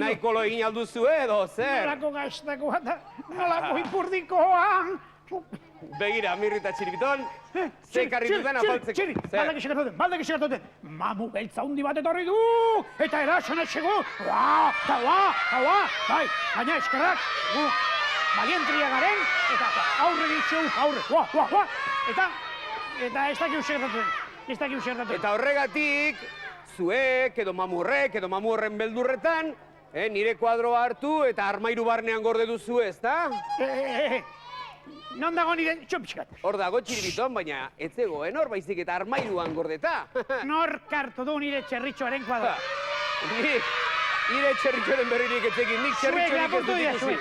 nahiko lo egin alduzu edo, zer? Nolako gaztakoa da, nolako ipurdikoa. Begira, Mirri eta Txiribiton, ze karri duten afaltzeko. Txiri, baldak esekatu duten. Mamu beltza hundi bat etorri du, eta erasan etxego. Ua, bai, baina eskerrak, gu, balientria garen, eta aurre ditxeu, aurre, eta ez dakiu segertatu den, Eta horregatik, zuek, edo mamurrek, edo mamurren beldurretan, nire kuadroa hartu eta armairu barnean gorde duzu, ez da? Non dago nire txopixkat? Hor dago Txiribiton, baina ez zegoen hor baizik eta armairuan gordeta. Nor kartu du nire txerritxoaren kuadroa? Nire txerritxoaren berririk etzekin, nik txerritxorik ez dut ikusi.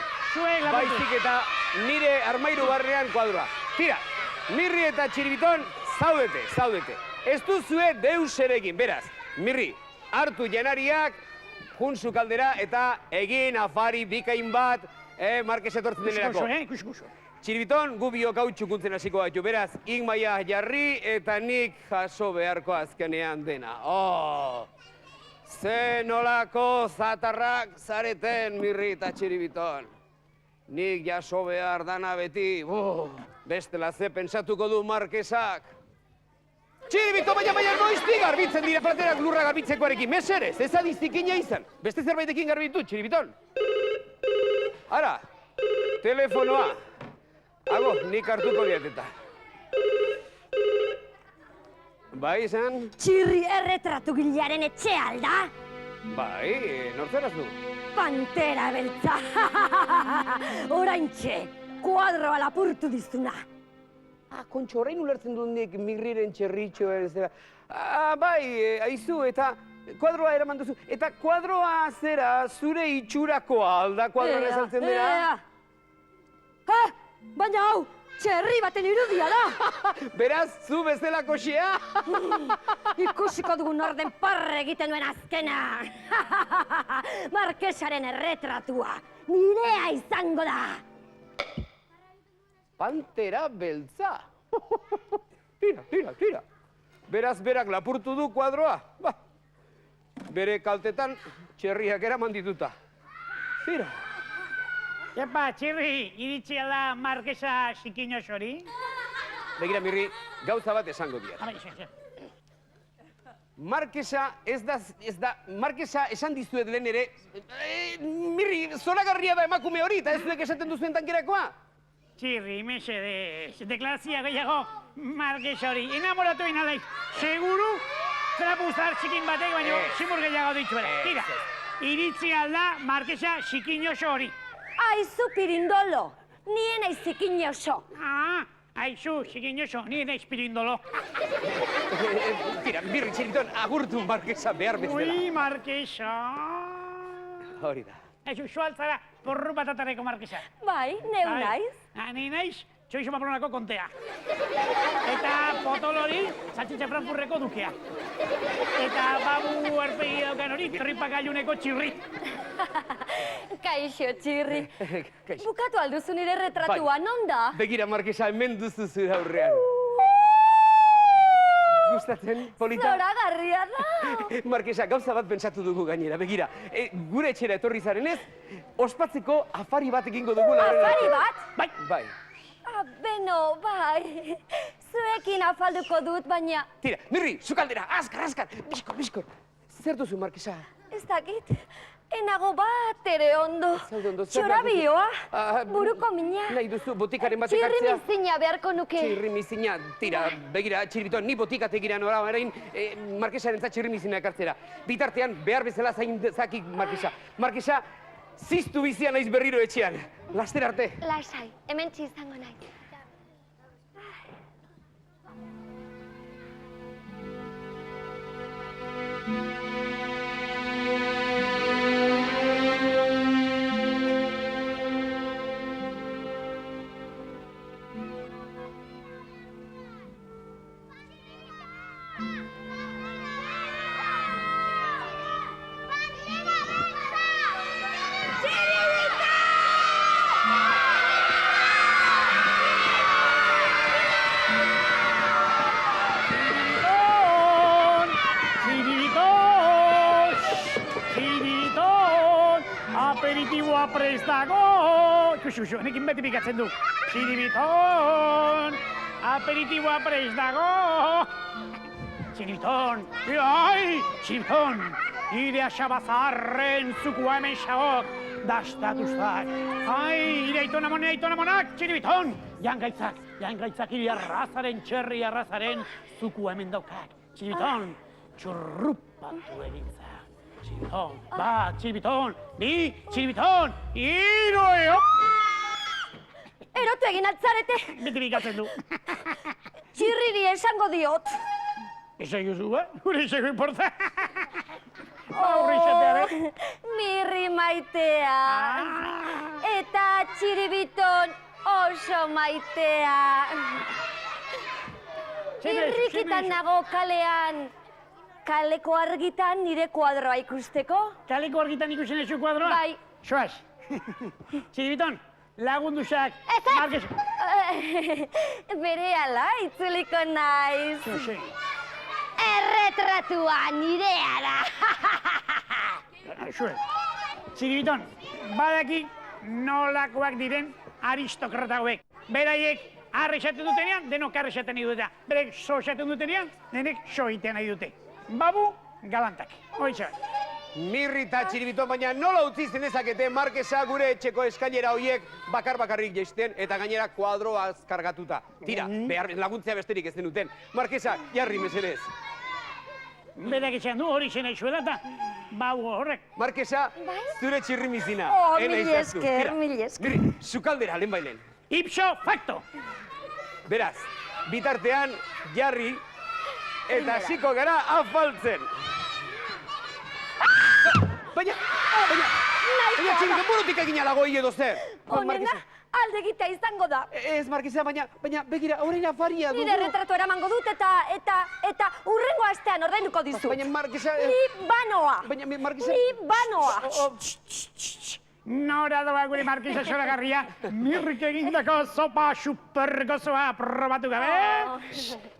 Baizik eta nire armairu barnean kuadroa. Tira, Mirri eta Txiribiton, zaudete. Ez duzue deus erekin, beraz. Mirri, hartu janariak, junzu kaldera eta egin afari bikain bat, Markez etortzen denerako. Ikusi. Txiribiton, gu biok hau txukuntzen hasiko gaitu, beraz, Ingmaia jarri eta nik jaso beharko azkenean dena. Ze nolako zatarrak zareten, Mirri eta Txiribiton. Nik jaso behar dana beti, bestela ze pentsatuko du Markezak. Txiribito, baina noiztik garbitzen dira platerak lurra garbitzekoarekin, meserez, ez adizikina izan. Beste zerbaitekin garbitu, Txiribiton. Ara, telefonoa. Hago, nik hartuko diateta. Bai, izan? Txirri erretratu gilearen etxe alda? Bai, nortzeraz du? Pantera beltza! Oraintxe, kuadroa lapurtu dizuna. Kontxo, orain ulertzen dut nik Mirriren txerritxoen, zera. Bai, aizu, eta kuadroa eraman duzu. Eta kuadroa zera, zure itxurakoa alda kuadroa esaltzen dira? Baina hau, txerri baten irudia da! Beraz, zu bezalako xea? Ikusiko dugun orden parre egiten duen azkena! Markesaren erretratua, nirea izango da! Pantera beltza! Tira. Beraz, berak lapurtu du kuadroa. Bere kaltetan, txerriak eraman dituta. Tira. Epa, Txirri, iritsi ala Markesa Xikiñoxori? Begira, Mirri, gauza bat esango diat. Markesa Markesa esan dizuet lehen ere, Mirri, zoragarria da emakume hori, eta ez zuek esaten duzuen tankerakoa? Txirri, mesedez, deklarazia gehiago Markesori, enamoratu inalaiz, seguru trapuzar txikin batek, baina simur gehiago dituela. Tira, iritsi alda Markesa Xikiñoxori. Aizu pirindolo, nien aiz Xikiñoxo. Aizu, Xikiñoxo, nien aiz pirindolo. Tira, Mirri, Txiribiton, agurtu Markesa behar bezala. Ui, Markesa. Hori da. Aizu, sualtzara, porru batatareko Markesa. Bai, neu naiz. Ni naiz, txoizo maplonako kontea. Eta potolori, saltxitxe Frankfurreko dukea. Eta babu arpegi daukan hori, tripagailuneko Txirri. Kaixo, Txirri. Bukatu alduzu nire retratua, non da? Begira, Markesa, hemen duzu zure aurrean. Gustatzen, polita? Zoragarria da! Markesa, gauza bat pentsatu dugu gainera, begira. Gure etxera etorri zarenez, ospatzeko afari bat egingo dugu. Afari bat? Bai. Beno, bai. Zuekin afalduko dut, baina... Tira, Mirri, zukaldera, azkar, biskor. Zer duzu, Markesa? Ez dakit, enago bat ere ondo. Ondo, Txorabioa, buruko mina. Nahi duzu botikaren bat ekartzea? Txirri mizina beharko nuke. Txirri mizina, tira, begira, Txiribiton, ni botikategira nora, orain Markesaren txirri mizina ekartzera. Bitartean, behar bezala zain zakik, Markesa. Markesa, ziztu bizia naiz berriro etxean. Laster arte. Lasai, hemen izango naiz. aperitiboa prest dago. Ikusi, enekin beti pikatzen du. Txiribiton, aperitiboa prest dago. Txiribiton, Txiribiton, ire asabazarren zukua hemen xagok. Dastatu zak. Ire aitona monak, Txiribiton. Jangaitzak ire arrazaren, txerri arrazaren zukua hemen daukak. Txiribiton, txurrupatu egintzak. Txiribiton, bat, Txiribiton, bi, Txiribiton, hiru, Erotu egin altzarete. Beti bikatzen du. Txirriri esango diot. Eso iguzu, gure iseko importa. Aurri xateare. Mirri maitea. Eta Txiribiton oso maitea. Irrikitan nago kalean. Kaleko argitan nire kuadroa ikusteko. Kaleko argitan ikusten ezu kuadroa? Bai. Soaz. Txiribiton, lagundusak. Markez. Bere ala, itzuliko naiz. Zose. Erretratua nirea da. Zue. Txiribiton, badaki nolakoak diren aristokrata hauek. Beraiek arre esaten dutenean, denok arre esaten nahi dute. Berek so esaten dutenean, denek so egiten nahi dute. Babu, galantak. Hoitza. Mirri eta Txiribiton, baina nola utzi zenezakete Markesa gure etxeko eskailera horiek bakarrik jaisten eta gainera kuadroaz kargatuta. Tira, behar laguntzea besterik ez denuten. Markesa, jarri mesedez. Berak esan du hori zen aizuela eta babu horrek. Markesa, zure txirrimizina. Oh, mil esker. Mirri, sukaldera, lehen bailen. Ipso facto. Beraz, bitartean jarri eta hasiko gara afaltzen. Baina, Txiribiton, burutik egin alago edo zer. Honena, alde egitea izango da. Ez, Markesa, baina begira, horrein afaria dugu. Nire retrato eramango dut eta urrengo astean ordainduko dizut. Baina, Markesa... Ni banoa. Baina, Markesa... Ni banoa. Nora doa gure Markesa zoragarria, mirrik egindako sopa supergozoa probatu gabe.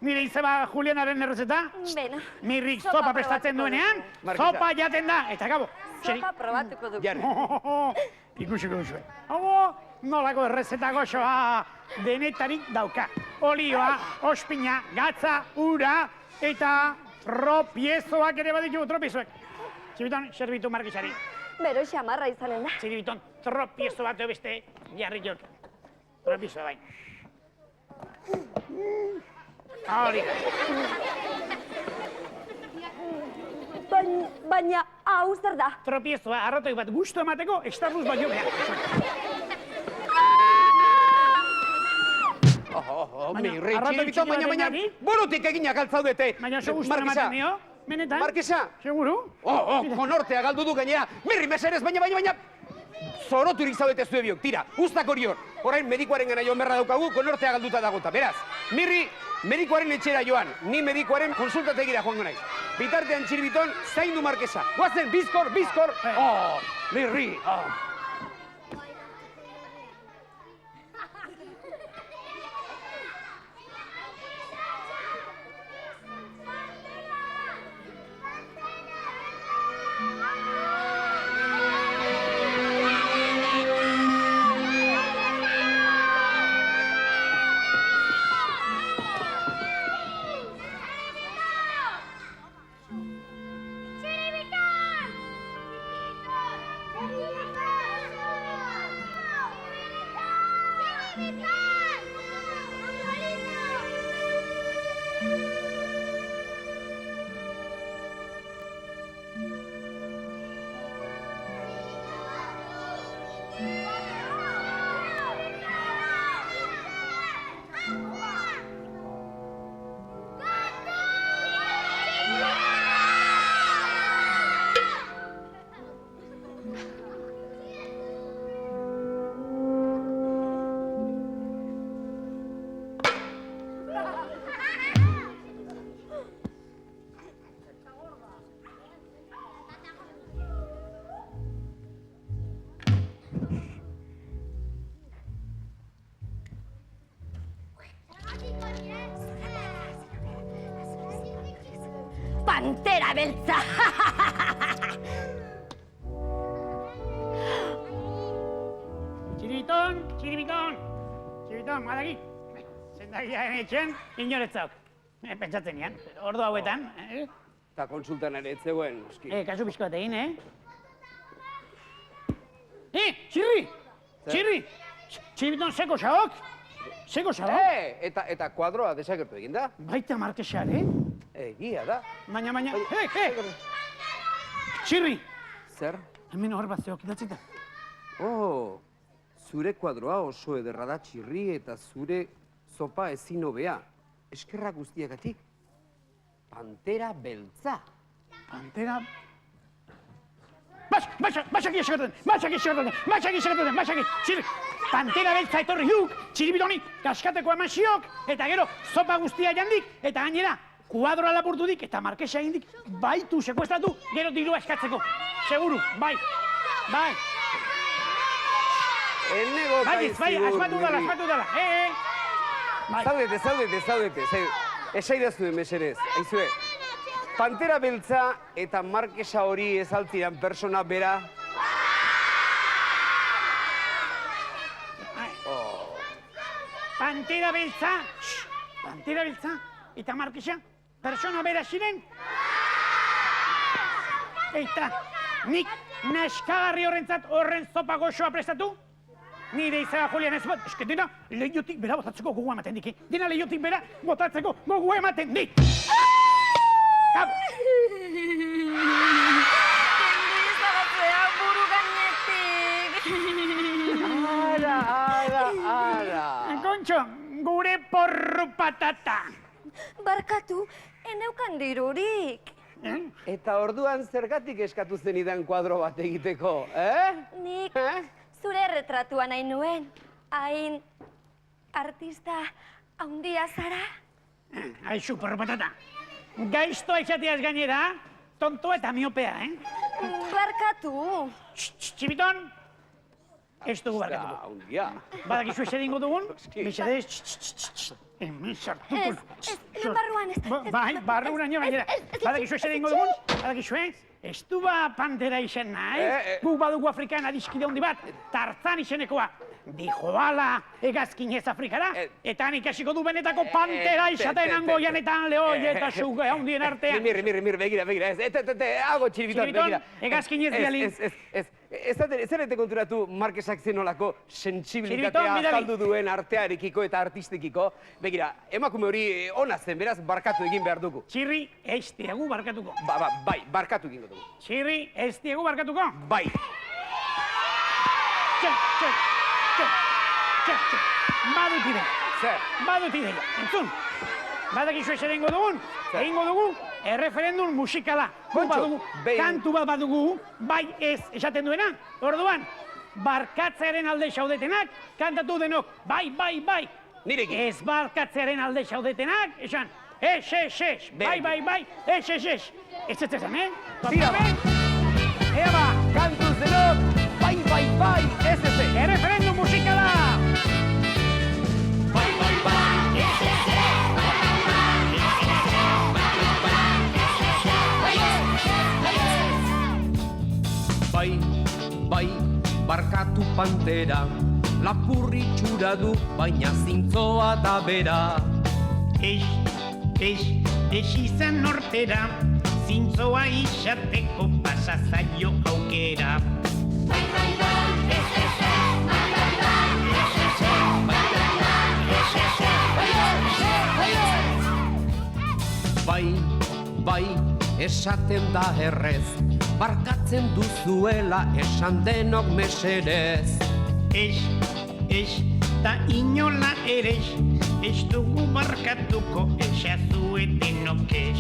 Nire izeba Julianaren errezeta. Beno. Mirrik sopa prestatzen duenean, sopa jaten da. Eta gabo, Sopa probatuko du. Jarri. Ikusiko duzue. Hau, nolako errezeta gozoa denetarik dauka. Olioa, ospina, gatza, ura eta tropiezoak ere baditu tropiezoak. Txiribiton, servitu Markesari. Bero xamarra izanen da. Txiribiton, tropiezo bat beste jarri jok. Tropiezo bain. Hori da. Baina hau zer da? Tropiezoa, arrotoi bat gustu emateko, extarbuz bat jo behar. Mirri, Txiribiton, baina burutik eginak altzaudete. Baina oso gustu ematen dio, benetan? Markesa! Seguru? Konortea galdu du gainera. Mirri, meserez, baina... Zoroturik zaudete zue biok, tira, ustak hori hor. Horain medikoaren gana joan berra daukagu, konortea galduta dagota. Beraz, Mirri, medikoaren etxera joan, ni medikoaren konsultategira joango naiz. Bitartean Txiribiton, zaindu Markesa. Guazen, bizkor! Mirri! Pantera beltza! Txiribiton, badaki, zendagiaren etxen, inoretzauk. Pentsatzen nian, ordu hauetan. Eta konsultan ere ez zegoen, noski. Kasu pixko bat egin, Txirri! Txirri! Txiribiton seko xaok? Seko xaok? Eta kuadroa desagertu egin da? Baita markesak, Egia da. Baina, Txirri! Zer? Hemen hor bat zeok idatzita. Oh, zure kuadroa oso ederra da, Txirri, eta zure zopa ezin hobea. Eskerrak guztiagatik. Pantera beltza. Pantera... Baxaki esagertaten, Txirri! Pantera beltza etorri huk, Txiribitoni kaskateko amasiok, eta gero zopa guztia jandik, eta gainera kuadroa lapurtudik eta markesa egindik baitu sekuestratu, gero dirua eskatzeko. Seguru, bai. Enego Asmatu dala. Zaudete. Esaidazu mesedez, aizue. Pantera beltza eta markesa hori ez altziran persona bera. Pantera beltza eta markesa persona bera ziren. Eta nik neskagarri horrentzat horren zopa goxoa prestatu. Nire izaga Julian ez bat, eske dena lehiotik bera botatzeko gogu ematen dik. Dena lehiotik bera botatzeko gogu ematen dik. Kap! Jende izagatzea buru gainetik. Ara. Kontxo, gure porru patata. Barkatu, eneukan dirurik. Eta orduan zergatik eskatu zenidan kuadro bat egiteko, Nik zure retratua nahi nuen. Hain artista haundia zara. Aizu, porru patata. Gaiztoa izateaz gainera, tontoa eta miopea, Barkatu. Txibiton, ez dugu barkatuko. Haundia. Badakizu ez egingo dugun, mesedez, hemen sartuko. Lehen barruan ez. Bai, barruan gainera. Badakizu ez egingo dugun, badakizu ez du ba pantera izen nahi. Guk badugu Afrikan adiskide handi bat, Tarzan izenekoa. Dijoala egazkinez Afrikara, eta han ikasiko du benetako pantera izaten angoian eta lehoi eta suge handien artean. Mir, begira, hago Txiribiton, begira. Egazkinez biali. Ez zarete konturatu Markesak zenolako sentsibilitatea Txiribiton, azaldu duen artearekiko eta artistekiko. Begira, emakume hori ona zen, beraz, barkatu egin behar dugu. Txirri, ez diegu barkatuko. Bai, barkatu egingo dugu. Txirri, ez diegu barkatuko. Bai. Badut ideia. Zer? Badut ideia. Entzun, badakizu ez egingo dugun, erreferendum musikala. Kontxo, Kantu bat badugu, bai ez esaten duena. Orduan, barkatzearen alde xaudetenak, kantatu denok, bai. Nirekin. Ez barkatzearen alde xaudetenak, esan, ez, bai, ez. Ez esan, Tira ba. Ea ba. Kantuz denok, bai, ez. Erreferendum musikala! Bai, barkatu pantera, lapurri txura du, baina zintzoa da bera. Ez izan nortera, zintzoa izateko pasazaio aukera. Bai, esaten da errez, barkatzen duzuela esan denok mesedez. Ez, ta inola ere, ez dugu barkatuko esazuetenok ez.